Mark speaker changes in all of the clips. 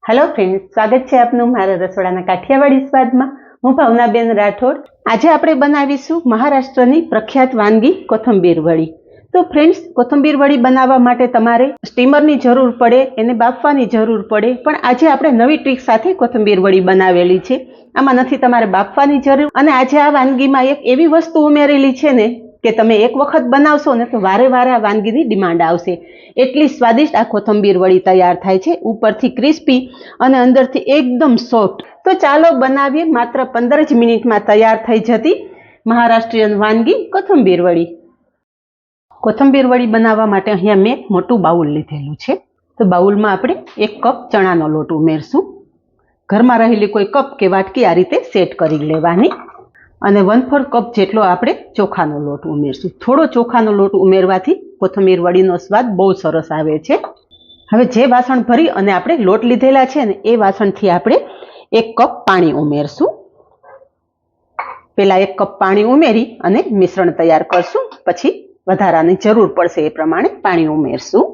Speaker 1: Hello friends, स्वागत है आपनु मारा रसोडाना काठियावाड़ी स्वादमां। हूँ भावनाबेन राठोड। आज आपणे बनावीशुं महाराष्ट्रनी प्रख्यात वानगी कोथंबीर वड़ी। तो फ्रेंड्स, कोथंबीर वड़ी बनावा माटे तमारे स्टीमरनी जरूर पड़े, एने बाफवानी जरूर पड़े, पण आजे आपणे नवी ट्रीक साथे कोथंबीर वड़ी बनावेली छे। आमां नथी तमारे बाफवानी जरूर, अने आजे आ वानगीमां एक एवी वस्तु उमेरेली छे ने के तमे एक वखत बनावशो ने तो वारे वारे आ वानगीनी डिमांड आवशे। एटली स्वादिष्ट आ कोथंबीर वड़ी तैयार थाय छे, उपरथी क्रिस्पी अने अंदरथी एकदम सॉफ्ट। तो चालो बनावीए। मात्र 15 ज मिनिटमां तैयार थई जती महाराष्ट्रियन वानगी कोथंबीर वड़ी। कोथंबीर वड़ी बनाववा माटे अहींया मैं एक मोटुं बाउल लीधेलुं छे। तो बाउलमां आपणे 1 कप चणानो लोट उमेरशुं। घरमां रहेली कोई कप के वाटकी आ रीते सेट करी लेवानी અને 1/4 कप જેટલો આપણે ચોખાનો લોટ ઉમેરશું। થોડો ચોખાનો લોટ ઉમેરવાથી કોથમીર વડીનો સ્વાદ બહુ સરસ આવે છે। હવે જે વાસણ ભરી અને આપણે લોટ લીધેલા છે ને એ વાસણથી આપણે 1 કપ પાણી ઉમેરશું। પહેલા 1 કપ પાણી ઉમેરી અને મિશ્રણ તૈયાર કરશું, પછી વધારાની જરૂર પડશે એ પ્રમાણે પાણી ઉમેરશું।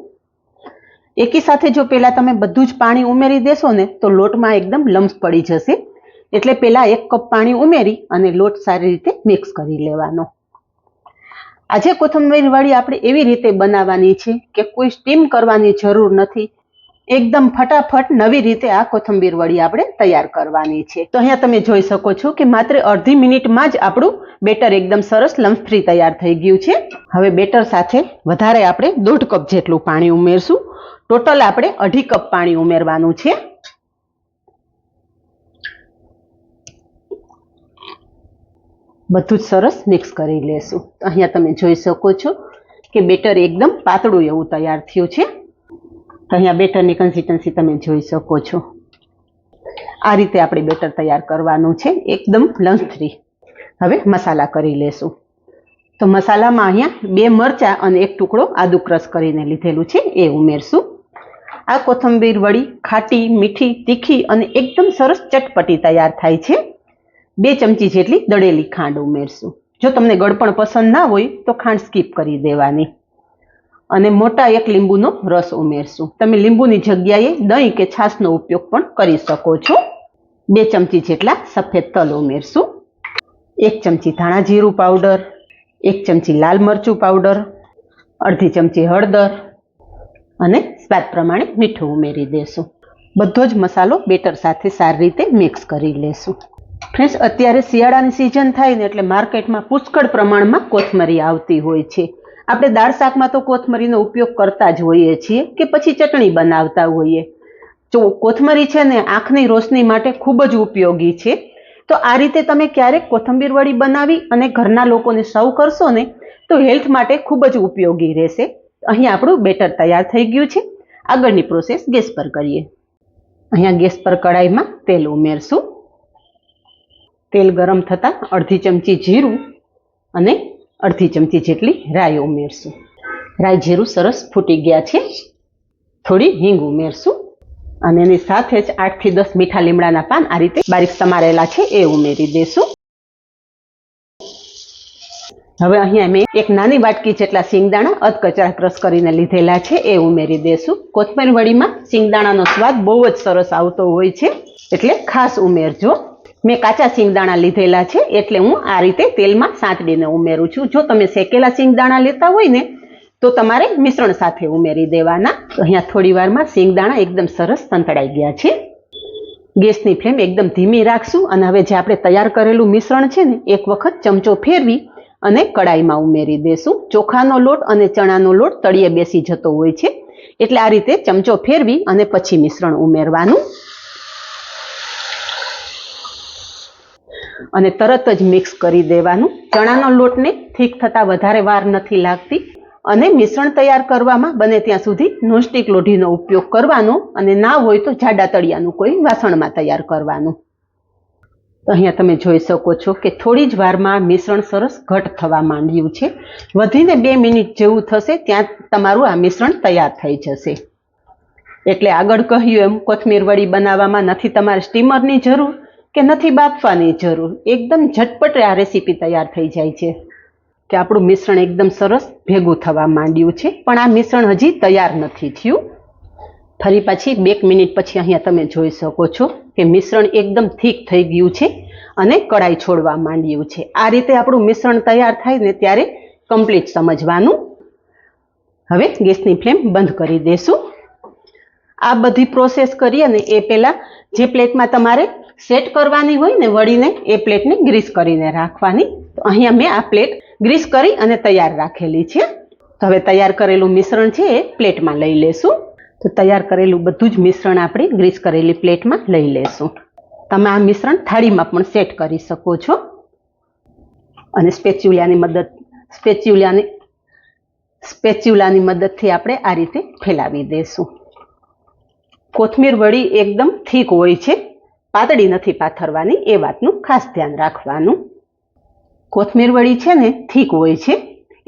Speaker 1: એકી સાથે જો પહેલા તમે બધું જ પાણી ઉમેરી દેશો ને તો લોટમાં એકદમ લમ્સ પડી જશે। એટલે પહેલા 1 કપ પાણી ઉમેરી અને લોટ સારી રીતે મિક્સ કરી લેવાનો। આજે કોથમીર વડી આપણે એવી રીતે બનાવવાની છે કે કોઈ સ્ટીમ કરવાની જરૂર નથી। એકદમ ફટાફટ નવી રીતે આ કોથમીર વડી આપણે તૈયાર કરવાની છે। તો અહીંયા તમે જોઈ શકો છો કે માત્ર અડધી મિનિટમાં જ આપણું બેટર એકદમ સરસ લમ્સ ફ્રી તૈયાર થઈ ગયું છે। હવે બેટર સાથે વધારે આપણે 1.5 કપ જેટલું પાણી ઉમેરશું। ટોટલ આપણે 2.5 કપ પાણી ઉમેરવાનું છે। બધું જ સરસ મિક્સ કરી લેશું। અહીંયા તમે જોઈ શકો છો કે બેટર એકદમ પાતળું એવું તૈયાર થયું છે। અહીંયા બેટરની કન્સિસ્ટન્સી તમે જોઈ શકો છો। આ રીતે આપણે બેટર તૈયાર કરવાનું છે, એકદમ લમ્સ ફ્રી। હવે મસાલા કરી લેશું। તો મસાલામાં અહીંયા 2 મરચાં અને 1 ટુકડો આદુ ક્રશ કરીને લીધેલું છે એ ઉમેરશું। આ કોથંબીર વડી ખાટી, મીઠી, તીખી અને એકદમ સરસ ચટપટી તૈયાર થાય છે। 2 ચમચી જેટલી દળેલી ખાંડ ઉમેરશું। જો તમને ગળપણ પસંદ ના હોય તો ખાંડ સ્કીપ કરી દેવાની। અને મોટા 1 લીંબુનો રસ ઉમેરશું। તમે લીંબુની જગ્યાએ દહીં કે છાશનો ઉપયોગ પણ કરી શકો છો। 2 ચમચી જેટલા સફેદ તલ ઉમેરશું। 1 ચમચી ધાણા જીરું પાવડર, 1 ચમચી લાલ મરચું પાવડર, અડધી ચમચી હળદર અને સ્વાદ પ્રમાણે મીઠું ઉમેરી દેશું। બધો જ મસાલો બેટર સાથે સારી રીતે મિક્સ કરી લેશું। ફ્રેન્ડ્સ, અત્યારે શિયાળાની સિઝન થાય ને એટલે માર્કેટમાં પુષ્કળ પ્રમાણમાં કોથમરી આવતી હોય છે। આપણે દાળ શાકમાં તો કોથમરીનો ઉપયોગ કરતા જ હોઈએ છીએ કે પછી ચટણી બનાવતા હોઈએ। જો કોથમરી છે ને આંખની રોશની માટે ખૂબ જ ઉપયોગી છે। તો આ રીતે તમે ક્યારેક કોથંબીર વડી બનાવી અને ઘરના લોકોને સર્વ કરશો ને તો હેલ્થ માટે ખૂબ જ ઉપયોગી રહેશે। અહીં આપણું બેટર તૈયાર થઈ ગયું છે। આગળની પ્રોસેસ ગેસ પર કરીએ। અહીંયા ગેસ પર કડાઈમાં તેલ ઉમેરશું। તેલ ગરમ થતાં અડધી ચમચી જીરું અને અડધી ચમચી જેટલી રાઈ ઉમેરશું। રાઈ જીરું સરસ ફૂટી ગયા છે। થોડી હિંગ ઉમેરશું અને એની સાથે જ 8 થી 10 મીઠા લીમડાના પાન આ રીતે બારીક સમારેલા છે એ ઉમેરી દેશું। હવે અહીંયા મેં એક નાની વાટકી જેટલા સિંગદાણા અધકચરા ક્રશ કરીને લીધેલા છે એ ઉમેરી દેશું। કોથમીર વડીમાં સિંગદાણાનો સ્વાદ બહુ જ સરસ આવતો હોય છે, એટલે ખાસ ઉમેરજો। મેં કાચા સિંગદાણા લીધેલા છે એટલે હું આ રીતે તેલમાં સાંતળીને ઉમેરું છું। જો તમે શેકેલા સિંગદાણા લેતા હોય ને તો તમારે મિશ્રણ સાથે ઉમેરી દેવાના। તો અહીંયા થોડી વારમાં સિંગદાણા એકદમ સરસ સંતળાઈ ગયા છે। ગેસની ફ્લેમ એકદમ ધીમી રાખશું અને હવે જે આપણે તૈયાર કરેલું મિશ્રણ છે ને એક વખત ચમચો ફેરવી અને કડાઈમાં ઉમેરી દેશું। ચોખાનો લોટ અને ચણાનો લોટ તળિયે બેસી જતો હોય છે, એટલે આ રીતે ચમચો ફેરવી અને પછી મિશ્રણ ઉમેરવાનું અને તરત જ મિક્સ કરી દેવાનું। ચણાનો લોટને થીક થતાં વધારે વાર નથી લાગતી અને મિશ્રણ તૈયાર કરવામાં બને ત્યાં સુધી નોનસ્ટિક લોઢીનો ઉપયોગ કરવાનો અને ના હોય તો જાડા તળિયાનું કોઈ વાસણમાં તૈયાર કરવાનું। તો અહીંયા તમે જોઈ શકો છો કે થોડી જ વારમાં મિશ્રણ સરસ ઘટ થવા માંડ્યું છે। વધીને 2 મિનિટ જેવું થશે ત્યાં તમારું આ મિશ્રણ તૈયાર થઈ જશે। એટલે આગળ કહ્યું એમ કોથમીર વડી બનાવવામાં નથી તમારે સ્ટીમરની જરૂર કે નથી બાફવાની જરૂર। એકદમ ઝટપટ આ રેસીપી તૈયાર થઈ જાય છે કે આપણું મિશ્રણ એકદમ સરસ ભેગું થવા માંડ્યું છે, પણ આ મિશ્રણ હજી તૈયાર નથી થયું। ફરી પાછી 2 મિનિટ પછી અહીંયા તમે જોઈ શકો છો કે મિશ્રણ એકદમ થીક થઈ ગયું છે અને કડાઈ છોડવા માંડ્યું છે. આ રીતે આપણું મિશ્રણ તૈયાર થાય ને ત્યારે કમ્પ્લીટ સમજવાનું. હવે ગેસની ફ્લેમ બંધ કરી દેશું. આ બધી પ્રોસેસ કરીએ ને એ પહેલાં જે પ્લેટમાં તમારે સેટ કરવાની હોય ને વળીને એ પ્લેટને ગ્રીસ કરીને રાખવાની. તો અહીંયા મેં આ પ્લેટ ગ્રીસ કરી અને તૈયાર રાખેલી છે. તો હવે તૈયાર કરેલું મિશ્રણ છે એ પ્લેટમાં લઈ લેશું. તો તૈયાર કરેલું બધું જ મિશ્રણ આપણે ગ્રીસ કરેલી પ્લેટમાં લઈ લેશું. તમે આ મિશ્રણ થાળીમાં પણ સેટ કરી શકો છો અને સ્પેચ્યુલાની મદદથી આપણે આ રીતે ફેલાવી દેશું. કોથમીર વડી એકદમ થીક હોય છે, પાતળી નથી પાથરવાની, એ વાતનું ખાસ ધ્યાન રાખવાનું. કોથમીર વડી છે ને થીક હોય છે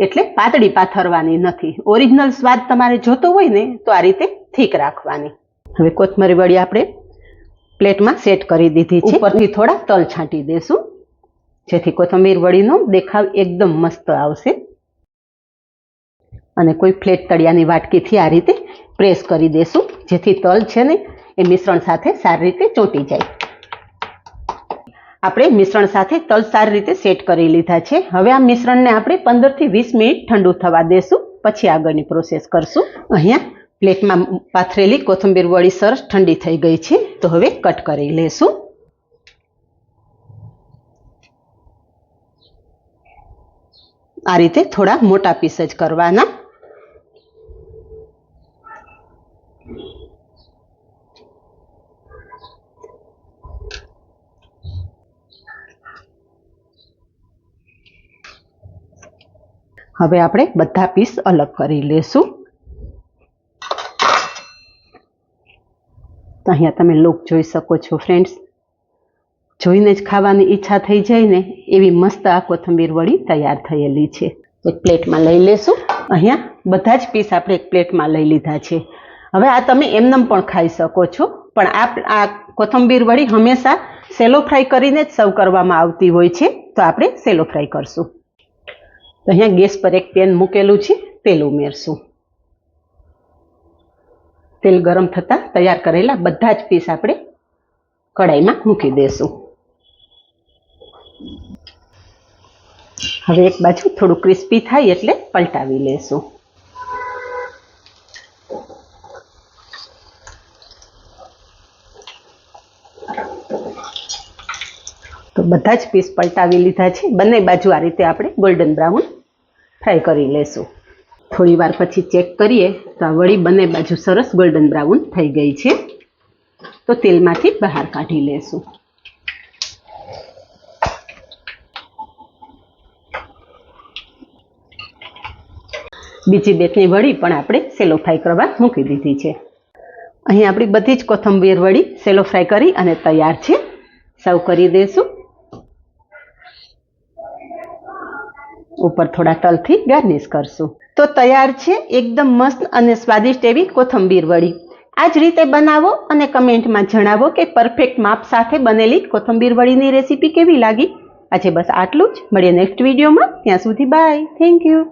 Speaker 1: એટલે પાતળી પાથરવાની નથી. ઓરિજિનલ સ્વાદ તમારે જોતો હોય ને તો આ રીતે થીક રાખવાની. હવે કોથમીર વડી આપણે પ્લેટમાં સેટ કરી દીધી છે. ઉપરથી થોડા તલ છાંટી દેશું જેથી કોથમીર વડીનો દેખાવ એકદમ મસ્ત આવશે. અને કોઈ ફ્લેટ તળિયાની વાટકીથી આ રીતે પ્રેસ કરી દેશું જેથી તલ છે ને એ મિશ્રણ સાથે સારી રીતે ચોંટી જાય. આપણે મિશ્રણ સાથે તલ સારી રીતે સેટ કરી લીધા છે. હવે આ મિશ્રણને આપણે 15 થી 20 મિનિટ ઠંડુ થવા દેશું, પછી આગળની પ્રોસેસ કરશું. અહીંયા પ્લેટમાં પાથરેલી કોથમીર વડી સરસ ઠંડી થઈ ગઈ છે. તો હવે કટ કરી લેશું. આ રીતે થોડા મોટા પીસ જ કરવાના. હવે આપણે બધા પીસ અલગ કરી લેશું. અહીંયા તમે લુક જોઈ શકો છો ફ્રેન્ડ્સ. જોઈને જ ખાવાની ઈચ્છા થઈ જાય ને એવી મસ્ત આ કોથમીર વડી તૈયાર થયેલી છે. એક પ્લેટમાં લઈ લેશું. અહીંયા બધા જ પીસ આપણે એક પ્લેટમાં લઈ લીધા છે. હવે આ તમે એમનેમ પણ ખાઈ શકો છો, પણ આ કોથમીર વડી હંમેશા સેલો ફ્રાય કરીને જ સર્વ કરવામાં આવતી હોય છે. તો આપણે સેલો ફ્રાય કરશું. તો અહીંયા ગેસ પર એક પેન મૂકેલું છે, તેલ ઉમેરશું. તેલ ગરમ થતાં તૈયાર કરેલા બધા જ પીસ આપણે કડાઈમાં મૂકી દેશું. હવે એક બાજુ થોડું ક્રિસ્પી થાય એટલે પલટાવી લેશું. તો બધા જ પીસ પલટાવી લીધા છે. બંને બાજુ આ રીતે આપણે ગોલ્ડન બ્રાઉન ફ્રાય કરી લેશું. થોડી વાર પછી ચેક કરીએ તો આ વડી બંને બાજુ સરસ ગોલ્ડન બ્રાઉન થઈ ગઈ છે. તો તેલમાંથી બહાર કાઢી લેશું. બીજી બેચની વડી પણ આપણે સેલો ફ્રાય કરવા મૂકી દીધી છે. અહીં આપણી બધી જ કોથમીર વડી સેલો ફ્રાય કરી અને તૈયાર છે. સર્વ કરી દેશું. ઉપર થોડા તલથી ગાર્નિશ કરશું. તો તૈયાર છે એકદમ મસ્ત અને સ્વાદિષ્ટ એવી કોથમીર વડી. આ જ રીતે બનાવો અને કમેન્ટમાં જણાવો કે પરફેક્ટ માપ સાથે બનેલી કોથમીર વડીની રેસીપી કેવી લાગી. આજે બસ આટલું જ. મળીએ નેક્સ્ટ વિડીયોમાં. ત્યાં સુધી બાય. Thank you.